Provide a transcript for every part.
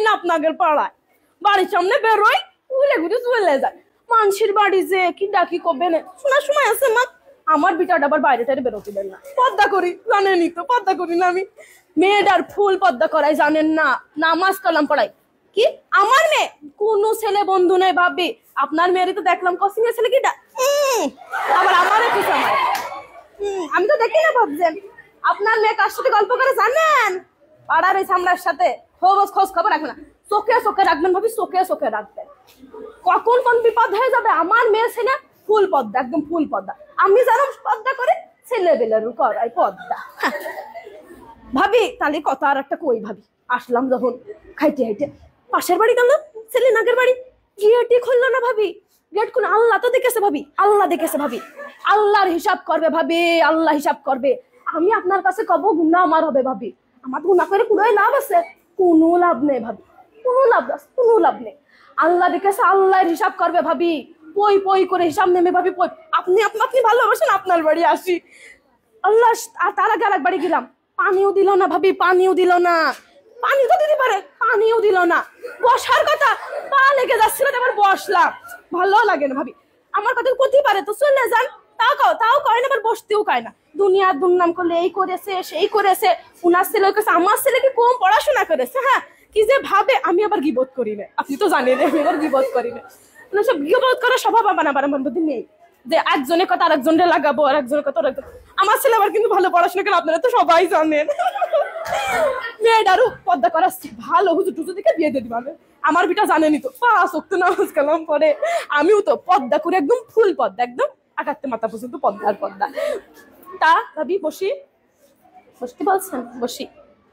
না আপনাদের পাড়ায়, বাড়ির সামনে বেরোয় উলে ঘুরে চলে যায়। মানুষের বাড়ি যে কি ডাকি করবে না, শোনার সময় আছে মা। আমার বিটাটা আবার বাইরে টাইরে বেরোতে দেন না, পর্দা করি জানেনই তো, পর্দা করি না আমি। মেয়েটার ফুল পর্দা করাই জানেন না, নামাজ কালাম পড়াই। কি আমার মেয়ে? কোন ছেলে বন্ধু নেই ভাবি, আপনার মেয়েরই তো দেখলাম কসিং এর ছেলে কিটা, আবার আমার কি সময়। আমি তো দেখি না ভাবছেন। আপনার মেয়ে কার সাথে গল্প করে জানেন? পাড়ার ওই সামলার সাথে। খোঁজ খবর রাখবেন না, চোখে চোখে রাখবেন ভাবি, চোখে চোখে রাখবেন। কখন কোন বিপদ হয়ে যাবে। আমার মেয়ে ছেলে ফুল পদ্মা, একদম ফুল পদ্মা। আমি জানো পদ্মা করে, ছেলে বেলের করাই পদ্মা। ভাবি তাহলে কত আর একটা কই ভাবি, আসলাম যখন খাইতে খাইতে পাশের বাড়ি গেলাম, ছেলে নাগের বাড়ি, গেটই খুললো না ভাবি। গেট খুলে, আল্লাহ তো দেখেছে ভাবি, আল্লাহ দেখেছে ভাবি। আল্লাহর হিসাব করবে ভাবি, আল্লাহ হিসাব করবে। আমি আপনার কাছে কব গুনাহ আমার হবে ভাবি, আমার গুনাহ করে কোনো লাভ আছে? কোনো লাভ নেই ভাবি, কোনো লাভ নেই। আল্লাহ দেখেছে, আল্লাহর হিসাব করবে ভাবি। পই পই করে হিসাব নেমে ভাবি, পই। আপনি ভালোবাসেন, আপনার বাড়ি আসি। আল্লাহ, আর তার আগে আরেক বাড়ি গেলাম, পানিও দিল না ভাবি, পানিও দিল না। পানি তো দিতে পারে, পানিও দিল না। বসার কথা, পা লেগে যাচ্ছিল, আবার বসলাম, ভালো লাগে না ভাবি। আমার কথা করতেই পারে তো চলে যান, তাও কয় না, আবার বসতেও কয় না। দুনিয়ার দুর্নাম করলে এই করেছে সেই করেছে, উনার ছেলে কাছে আমার ছেলে কি কম পড়াশোনা করেছে, হ্যাঁ কি যে ভাবে। আমি আবার গিবত করি না, আপনি তো জানেন আমি আবার গিবত করি না। সব গিবত করার স্বভাব আমার মধ্যে নেই, যে একজনের কথা আরেকজনের লাগাবো, আর একজনের কথা আরেকজন। আমার ছেলে আবার কিন্তু ভালো পড়াশোনা করে, আপনারা তো সবাই জানেন। মেয়েটারও পর্দা করা ভালো, হুজুর টুজুর দিকে বিয়ে দিয়ে দিবে। আমার বিটা জানেনি তো, 5 ওয়াক্ত নামাজ কালাম পরে। আমিও তো পর্দা করে, একদম ফুল পর্দা, একদম আকাতে মাথা পর্যন্ত পর্দা। তা ভাবি বসি, বসতে বলছেন বসি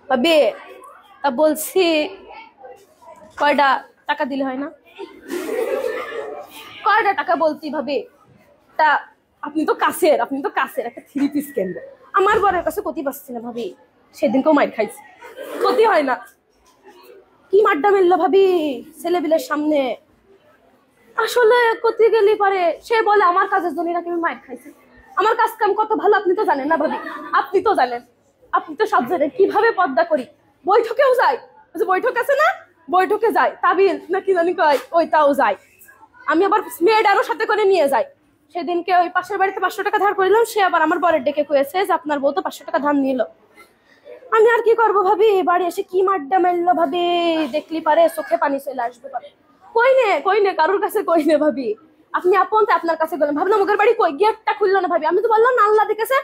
ভাবি। তা বলছি কয়টা টাকা দিলে হয় না? কয়টা টাকা বলছি ভাবি। তা আপনি তো কাছের একটা 3 পিস কেনবো। আমার বরের কাছে ক্ষতি পাচ্ছি না ভাবি, সেদিনকেও মাইর খাইছি, ক্ষতি হয় না। কি মাড্ডা মেললো ভাবি ছেলেবিলের সামনে। আসলে ক্ষতি গেলে পারে সে বলে আমার কাজের জন্য নাকি আমি মাইর খাইছি। আমার কাজ কাম কত ভালো আপনি তো জানেন না ভাবি, আপনি তো জানেন, আপনি তো সব জানেন কিভাবে পর্দা করি। বৈঠকেও যাই, বৈঠক আছে না, বৈঠকে যাই, তাবিল নাকি জানি কয়, ওইটাও যাই। আমি আবার মেয়েটারও সাথে করে নিয়ে যাই। সেদিনকে ওই পাশের বাড়িতে 500 টাকা ধার করিলাম, সে আবার আমার বরের ডেকে কয়েছে যে আপনার বউ তো 500 টাকা ধার নিল। আমি আর কি করবো ভাবি, বাড়ি এসে কি মাড্ডা মেললো ভাবি, দেখলি পারে চোখে পানি চলে আসবে পারে। কই নে কারোর কাছে কই নে ভাবি। আপনি আপন তো আপনার কাছে গেলেন, ভাবলাম ওদের বাড়ি কই, গেটটা খুললো না ভাবি। আমি তো বললাম না আল্লাহ দেখেছে,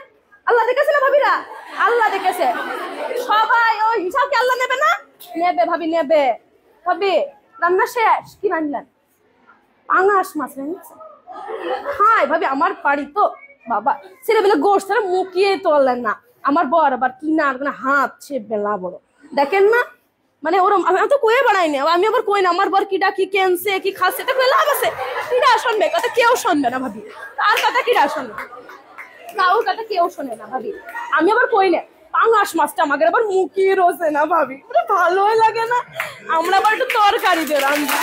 আল্লাহ দেখেছে না ভাবিরা, আল্লাহ দেখেছে। সবাই ওই হিসাব কি আল্লাহ নেবে না? নেবে ভাবি, নেবে। ভাবি রান্না শেষ, কি রান্নার? পাঙাশ মাছ রান্না। হাই ভাবি, আমার বাড়ি তো বাবা ছেলেবেলে গোষ্ঠ মুখিয়ে তোলেন না। আমার বর আবার কিনার হাত সে বেলা বড়, দেখেন না, মানে ওরম। আমি তো কয়ে বাড়াইনি, আমি আবার কই না আমার বর কিডা কি কেনছে কি খাচ্ছে, এটা কয়ে লাভ আছে? কিডা শুনবে কথা? কেউ শুনবে না ভাবি, তার কথা কিডা শুনবে? কাউর কথা কেউ শোনে না ভাবি। আমি আবার কই না পাঙাশ মাছটা আমাকে আবার মুখিয়ে রোজে না ভাবি, ভালোই লাগে না। আমরা আবার একটু তরকারি দিয়ে রান্না।